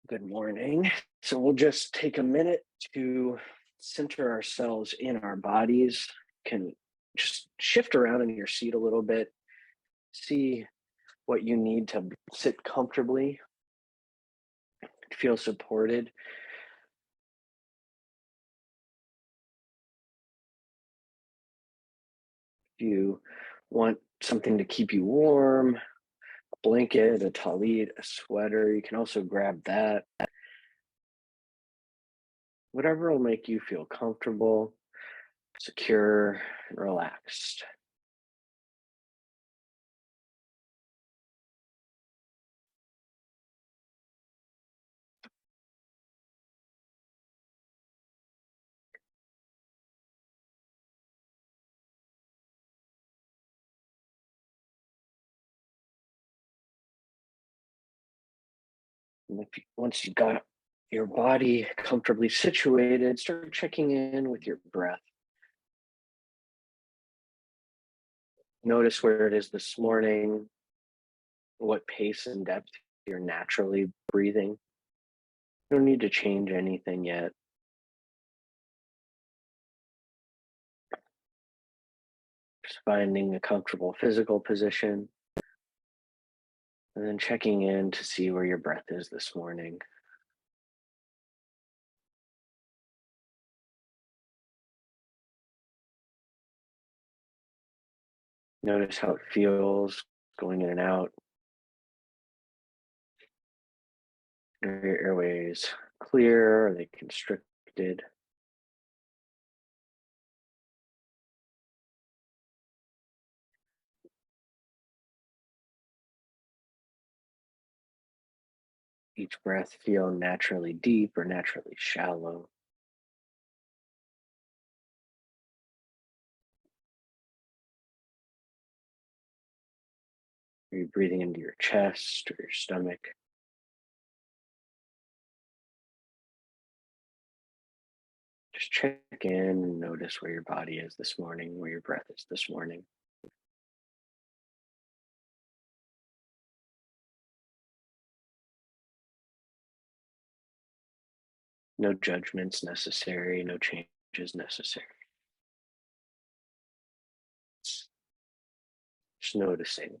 Good morning. So we'll just take a minute to center ourselves in our bodies. Can just shift around in your seat a little bit. See what you need to sit comfortably, feel supported. If you want something to keep you warm, a blanket, a talit, a sweater, you can also grab that. Whatever will make you feel comfortable, secure, and relaxed. And once you got your body comfortably situated, start checking in with your breath. Notice where it is this morning, what pace and depth you're naturally breathing. You don't need to change anything yet. Just finding a comfortable physical position and then checking in to see where your breath is this morning. Notice how it feels going in and out. Are your airways clear? Are they constricted? Each breath feel naturally deep or naturally shallow. Are you breathing into your chest or your stomach? Just check in and notice where your body is this morning, where your breath is this morning. No judgments necessary, no changes necessary. Just noticing.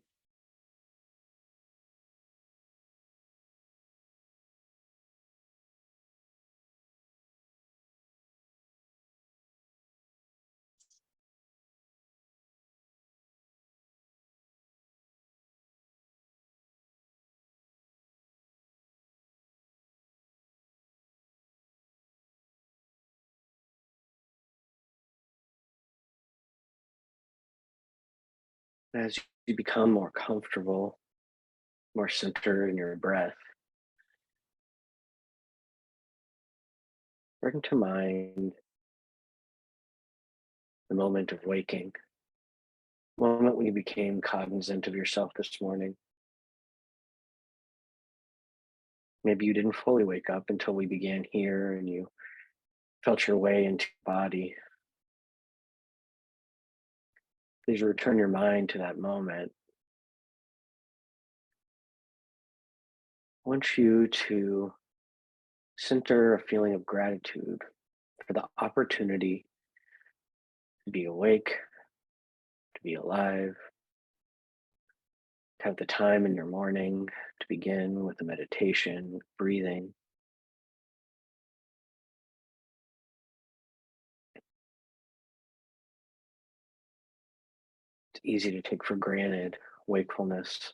As you become more comfortable, more centered in your breath, bring to mind the moment of waking, moment when you became cognizant of yourself this morning. Maybe you didn't fully wake up until we began here and you felt your way into your body. Please return your mind to that moment. I want you to center a feeling of gratitude for the opportunity to be awake, to be alive, to have the time in your morning to begin with a meditation, breathing. It's easy to take for granted wakefulness.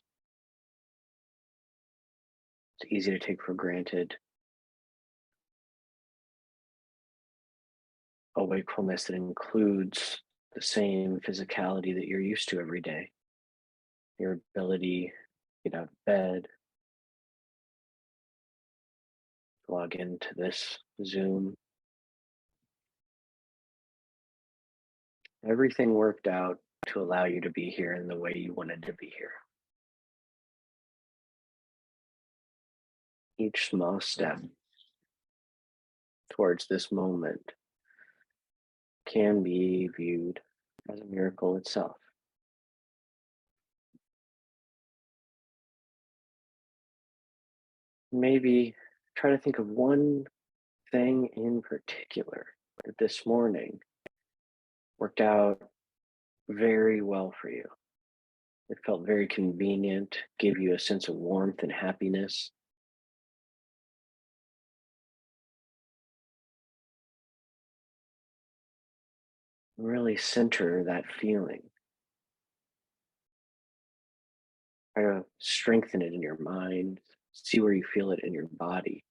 It's easy to take for granted a wakefulness that includes the same physicality that you're used to every day. Your ability to get out of bed, log into this Zoom. Everything worked out to allow you to be here in the way you wanted to be here. Each small step towards this moment can be viewed as a miracle itself. Maybe Try to think of one thing in particular that this morning worked out very well for you. It felt very convenient, gave you a sense of warmth and happiness. Really center that feeling. Try to strengthen it in your mind. See where you feel it in your body.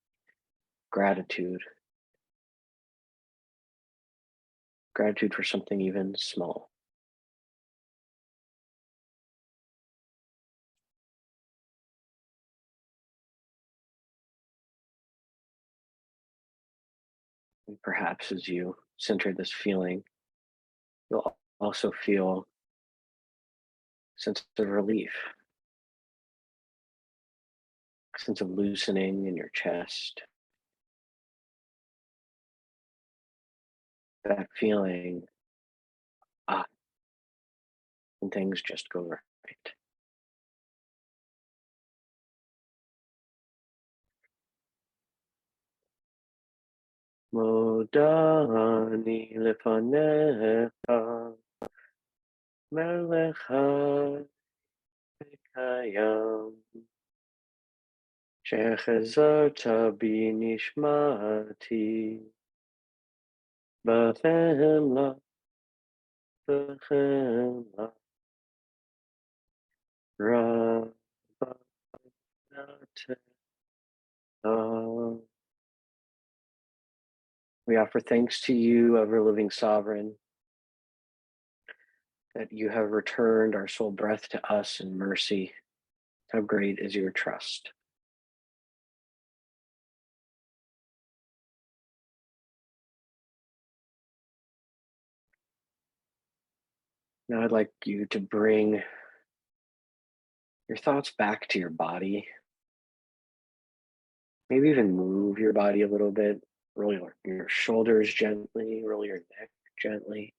Gratitude. Gratitude for something even small. And perhaps as you center this feeling, you'll also feel a sense of relief, a sense of loosening in your chest. That feeling, ah, when things just go right. Modani lefanecha, melech hayam, shechezarta bi nishmati, b'chemla, b'chemla, rabbanatah. We offer thanks to you, ever living sovereign, that you have returned our soul breath to us in mercy. How great is your trust. Now I'd like you to bring your thoughts back to your body. Maybe even move your body a little bit. Roll your shoulders gently, roll your neck gently,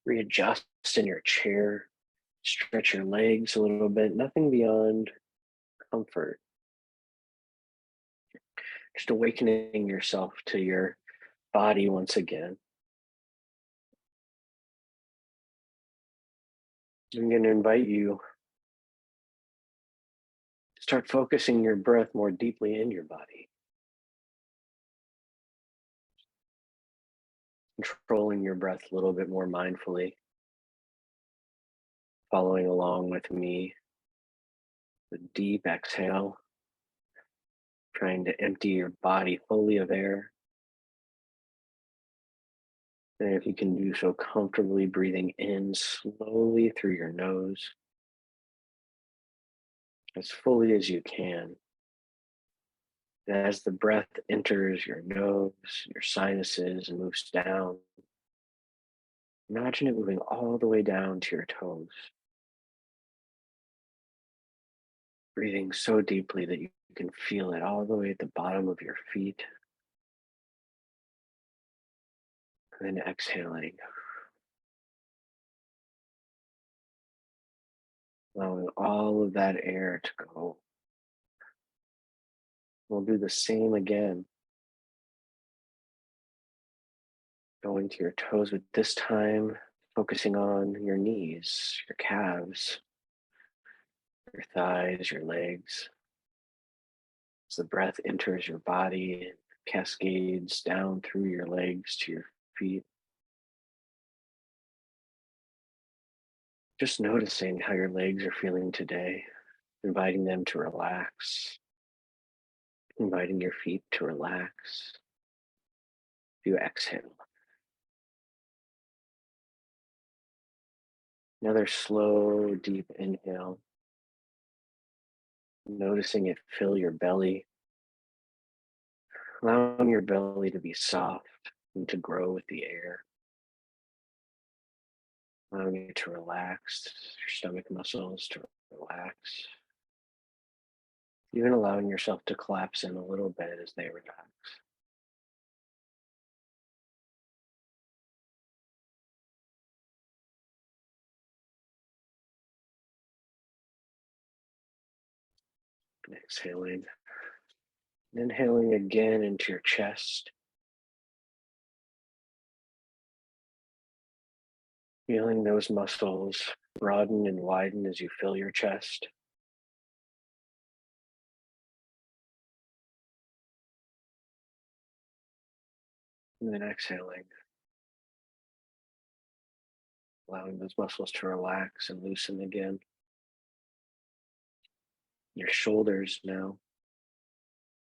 readjust in your chair, stretch your legs a little bit, nothing beyond comfort. Just awakening yourself to your body once again. I'm going to invite you to start focusing your breath more deeply in your body, controlling your breath a little bit more mindfully, following along with me. The deep exhale, trying to empty your body fully of air. And if you can do so comfortably, breathing in slowly through your nose, as fully as you can. And as the breath enters your nose, your sinuses, and moves down, imagine it moving all the way down to your toes. Breathing so deeply that you can feel it all the way at the bottom of your feet. And then exhaling, allowing all of that air to go. We'll do the same again, going to your toes, but this time focusing on your knees, your calves, your thighs, your legs. As the breath enters your body and cascades down through your legs to your feet. Just noticing how your legs are feeling today, inviting them to relax, inviting your feet to relax. You exhale. Another slow, deep inhale. Noticing it fill your belly, allowing your belly to be soft and to grow with the air, allowing it to relax, your stomach muscles to relax, even allowing yourself to collapse in a little bit as they relax. And exhaling, Inhaling again into your chest, feeling those muscles broaden and widen as you fill your chest. And then exhaling, allowing those muscles to relax and loosen again. Your shoulders now.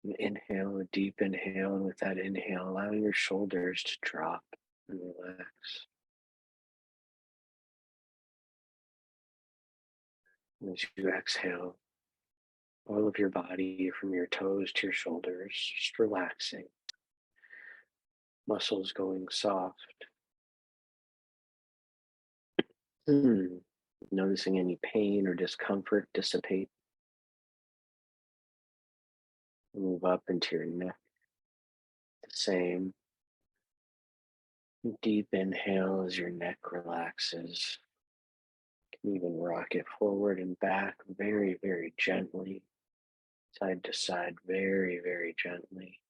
An inhale, a deep inhale, and with that inhale, allowing your shoulders to drop and relax. And as you exhale, all of your body from your toes to your shoulders, just relaxing. Muscles going soft. Noticing any pain or discomfort dissipate. Move up into your neck. The same. Deep inhale as your neck relaxes. You can even rock it forward and back very, very gently, side to side, very, very gently.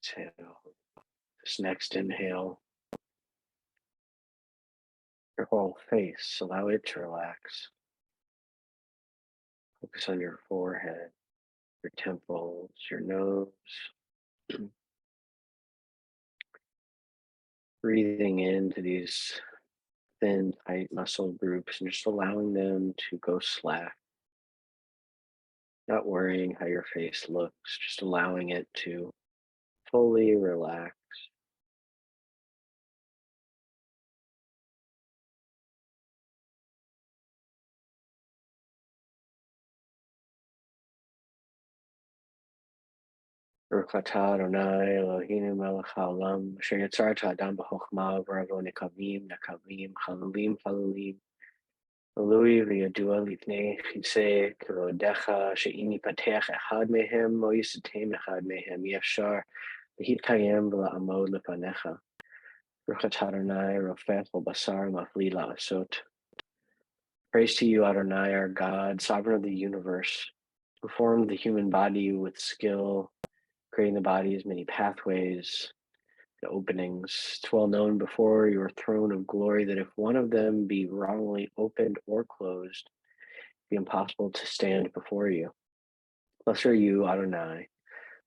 Exhale. This next inhale, your whole face, allow it to relax. Focus on your forehead, your temples, your nose. Breathing into these thin, tight muscle groups and just allowing them to go slack. Not worrying how your face looks, just allowing it to fully relax. Baruch atah Adonai Eloheinu melech haolam, asher yitzarta adam b'chokhmah v'ravo nekavim, chalalim, chalalim. Lui v'yadua lifnei chisei kavodecha, she'im yipatech echad mehem, mo yisatem echad mehem, yefshar להתקיים ולעמוד לפניך. ברוך אתה Adonai rofech v'basar mafli la'asot. Praise to you, Adonai, our God, sovereign of the universe, who formed the human body with skill, creating the body's many pathways, the openings. It's well known before your throne of glory that if one of them be wrongly opened or closed, it be impossible to stand before you. Blessed are you, Adonai,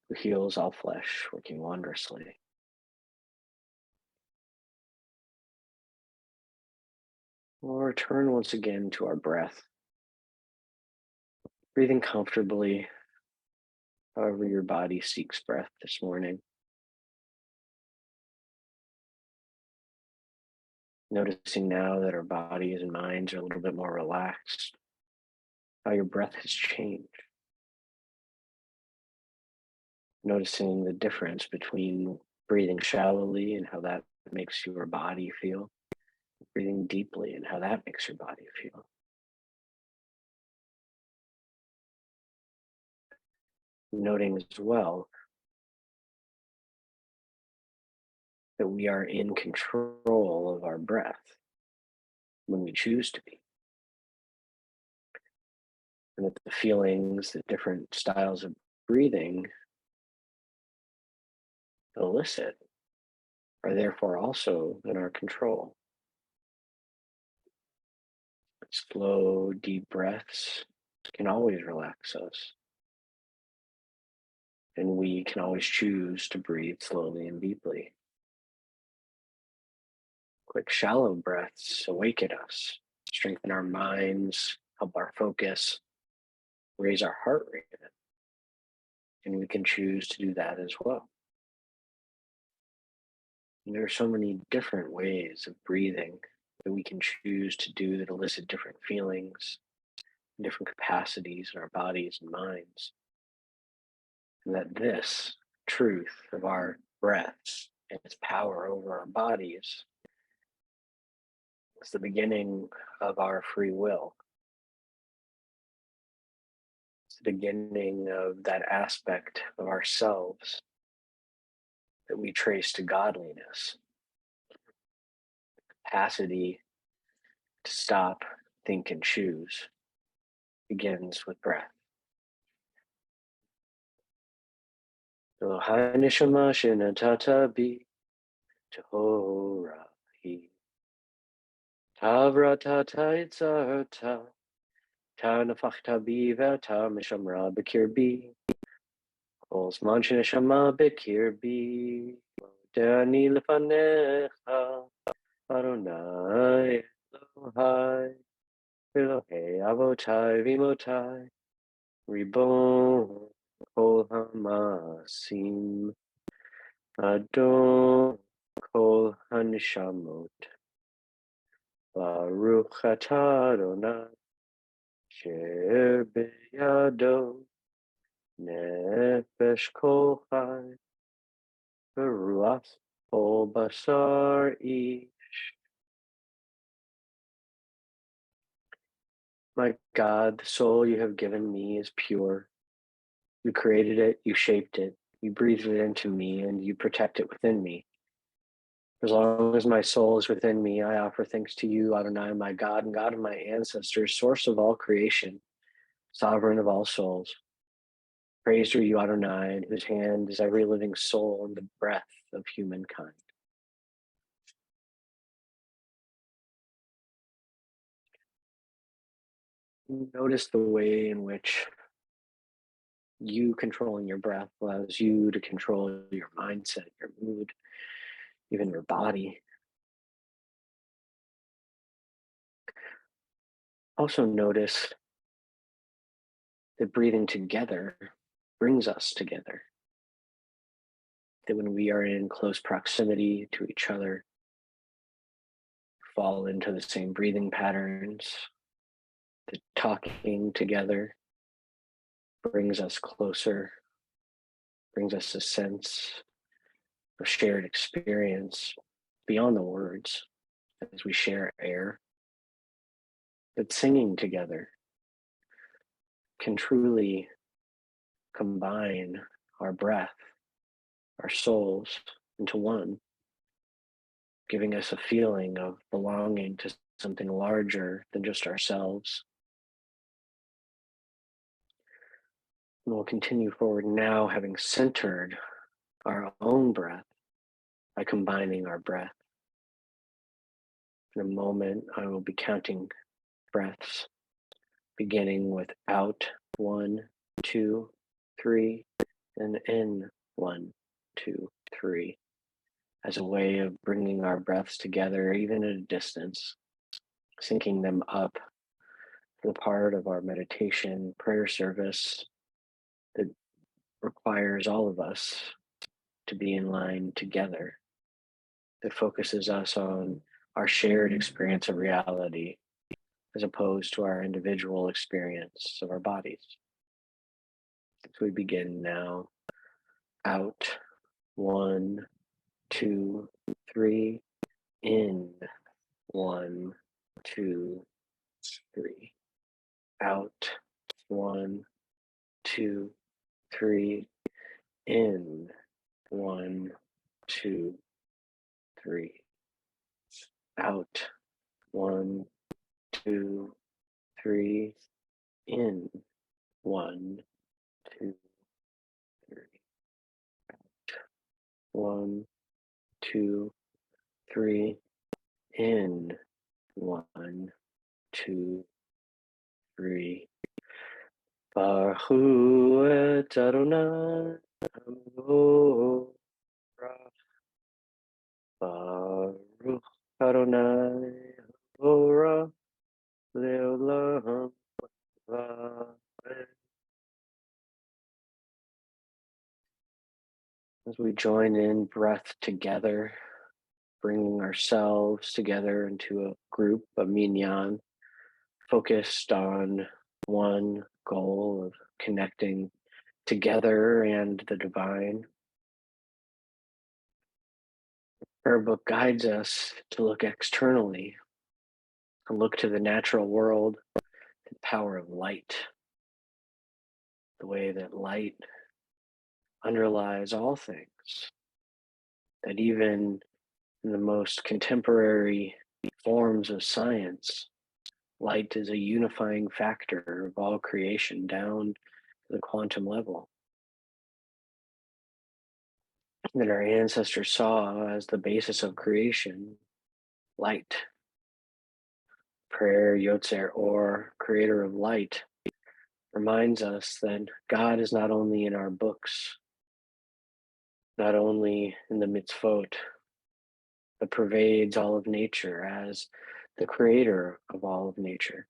who heals all flesh, working wondrously. We'll return once again to our breath, breathing comfortably, however your body seeks breath this morning. Noticing now that our bodies and minds are a little bit more relaxed, how your breath has changed. Noticing the difference between breathing shallowly and how that makes your body feel, breathing deeply and how that makes your body feel. Noting as well that we are in control of our breath when we choose to be. And that the feelings that different styles of breathing elicit are therefore also in our control. Slow, deep breaths can always relax us. And we can always choose to breathe slowly and deeply. Quick, shallow breaths awaken us, strengthen our minds, help our focus, raise our heart rate. And we can choose to do that as well. And there are so many different ways of breathing that we can choose to do that elicit different feelings, different capacities in our bodies and minds. And that this truth of our breaths and its power over our bodies is the beginning of our free will. It's the beginning of that aspect of ourselves that we trace to godliness, capacity to stop, think, and choose. begins with breath. Elohai neshama shenatata bi Torah hi. Tavra tata itzarta. Ta nafachta bi v'ata mishamra b'kirbi. Kol zman sheneshama b'kirbi. Dani lefanecha. Adonai Elohai. Elohei avotai v'imotai. Ribon kol hamasim. Adon kol hanishamot. Baruch atah Adonai. Sher beyado. Nefesh kol chai. V'ruach kol basar ish. My God, the soul you have given me is pure. You created it, you shaped it, you breathed it into me, and you protect it within me. As long as my soul is within me, I offer thanks to you, Adonai, my God and God of my ancestors, source of all creation, sovereign of all souls. Praised are you, Adonai, in whose hand is every living soul and the breath of humankind. Notice the way in which you controlling your breath allows you to control your mindset, your mood, even your body. Also notice that breathing together brings us together. That when we are in close proximity to each other, fall into the same breathing patterns, that talking together brings us closer, brings us a sense of shared experience beyond the words as we share air. That singing together can truly combine our breath, our souls into one, giving us a feeling of belonging to something larger than just ourselves. And we'll continue forward now, having centered our own breath by combining our breath. In a moment, I will be counting breaths, beginning with out, 1, 2, 3, and in, 1, 2, 3, as a way of bringing our breaths together, even at a distance, syncing them up for the part of our meditation prayer service that requires all of us to be in line together, that focuses us on our shared experience of reality as opposed to our individual experience of our bodies. So we begin now. Out, 1, 2, 3. In, 1, 2, 3. Out, 1, 2, 3. In, 1, 2, 3. Out, 1, 2, 3. In, 1, 2, 3. 1, 2, 3. In, 1, 2, 3. Baruch et Adonai Hamorach. Baruch Adonai Hamorach Leolam Vaed. As we join in breath together, bringing ourselves together into a group, a minyan, focused on one goal of connecting together and the divine. Our book guides us to look externally, to look to the natural world, the power of light, the way that light underlies all things, that even in the most contemporary forms of science, Light is a unifying factor of all creation down to the quantum level that our ancestors saw as the basis of creation. Light, prayer, Yotzer, or creator of light, reminds us that God is not only in our books, not only in the mitzvot, but pervades all of nature as the creator of all of nature.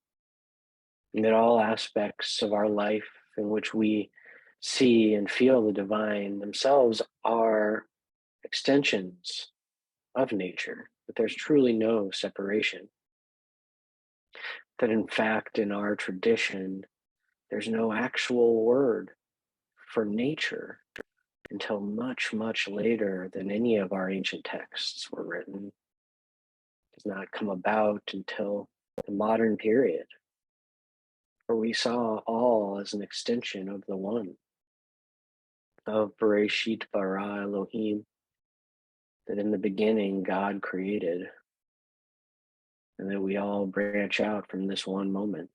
And that all aspects of our life in which we see and feel the divine themselves are extensions of nature, that there's truly no separation. That in fact, in our tradition, there's no actual word for nature until much, much later than any of our ancient texts were written. It does not come about until the modern period, where we saw all as an extension of the one, of Bereshit bara Elohim, that in the beginning God created, and that we all branch out from this one moment.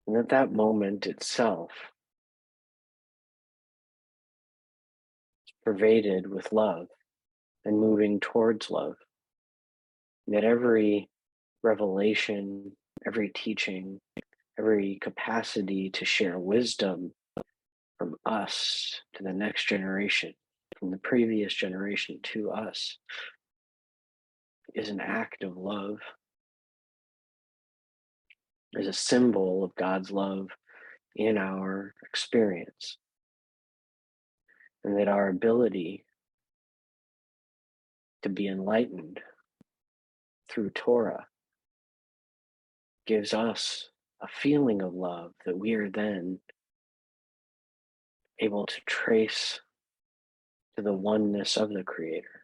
And that that moment itself is pervaded with love and moving towards love. And that every revelation, every teaching, every capacity to share wisdom from us to the next generation, from the previous generation to us, is an act of love, is a symbol of God's love in our experience. And that our ability to be enlightened through Torah gives us a feeling of love that we are then able to trace to the oneness of the Creator.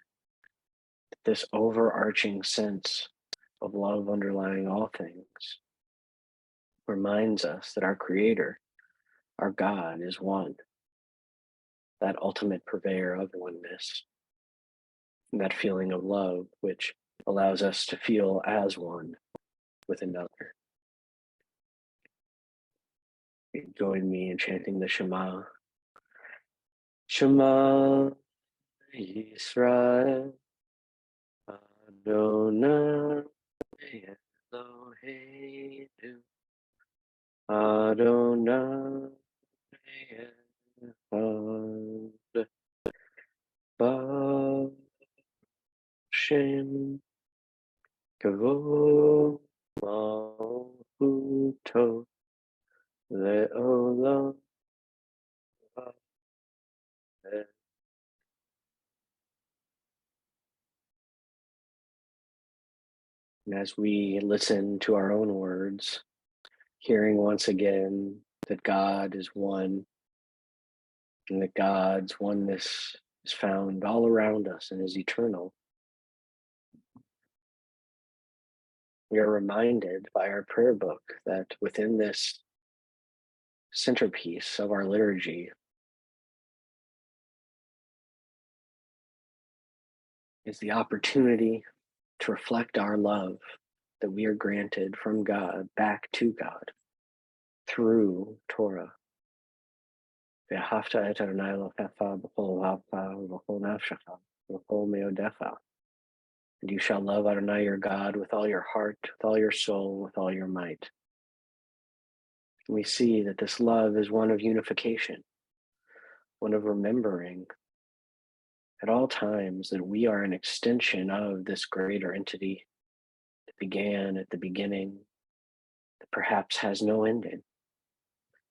This overarching sense of love underlying all things reminds us that our Creator, our God, is one, that ultimate purveyor of oneness, and that feeling of love which allows us to feel as one with another. Join me in chanting the Shema. Shema Yisrael Adonai Eloheinu Adonai Echad Baruch Shem Kavod Malchuto Le'olam Vaed. And as we listen to our own words, hearing once again that God is one and that God's oneness is found all around us and is eternal, we are reminded by our prayer book that within this centerpiece of our liturgy is the opportunity to reflect our love that we are granted from God back to God through Torah. Ve'ahavta et Adonai Elohecha b'chol levavecha v'chol nafshecha v'chol meodecha. And you shall love Adonai your God with all your heart, with all your soul, with all your might. And we see that this love is one of unification, one of remembering at all times that we are an extension of this greater entity that began at the beginning, that perhaps has no ending,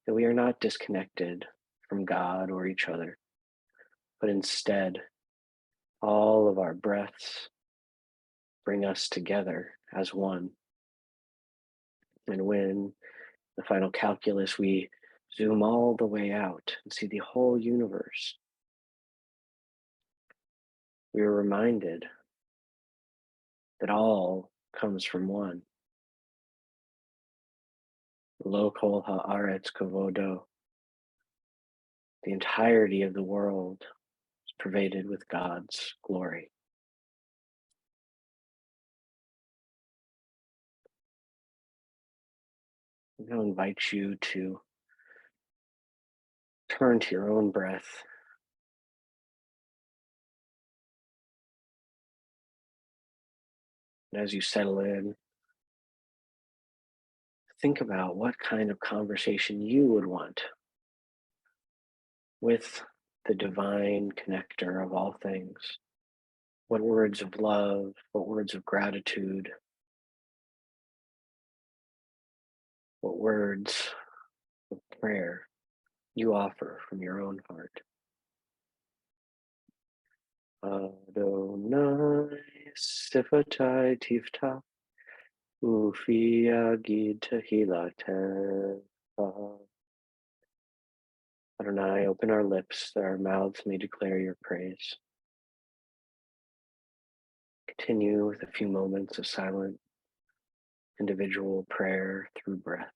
that we are not disconnected from God or each other, but instead, all of our breaths bring us together as one. And when the final calculus, we zoom all the way out and see the whole universe, we are reminded that all comes from one. Lo kol haaretz kavodo. The entirety of the world is pervaded with God's glory. I'll invite you to turn to your own breath. And as you settle in, think about what kind of conversation you would want with the divine connector of all things. What words of love, what words of gratitude, what words of prayer you offer from your own heart. Adonai Sifatai Tifta Ufi Agid Tehillah. Adonai, open our lips that our mouths may declare your praise. Continue with a few moments of silent individual prayer through breath.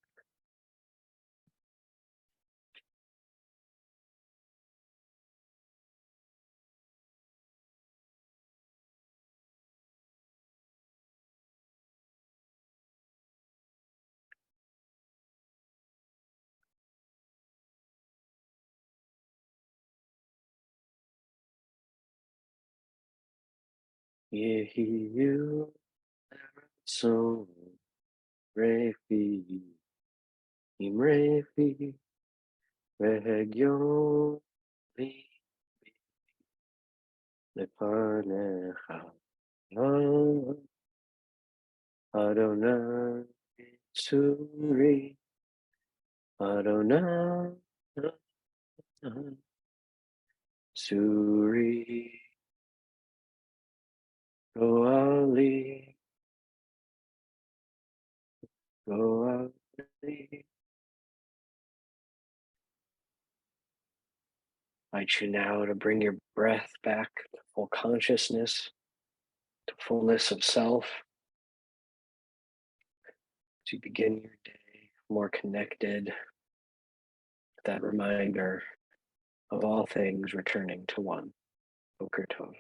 Yehiyu Son Refi Imrefi Vehegyon Li Lepanecha Adonai Tsuri Adonai Tsuri Goali Goali. I invite you now to bring your breath back to full consciousness, to fullness of self, to begin your day more connected, that reminder of all things returning to one. Boker Tov.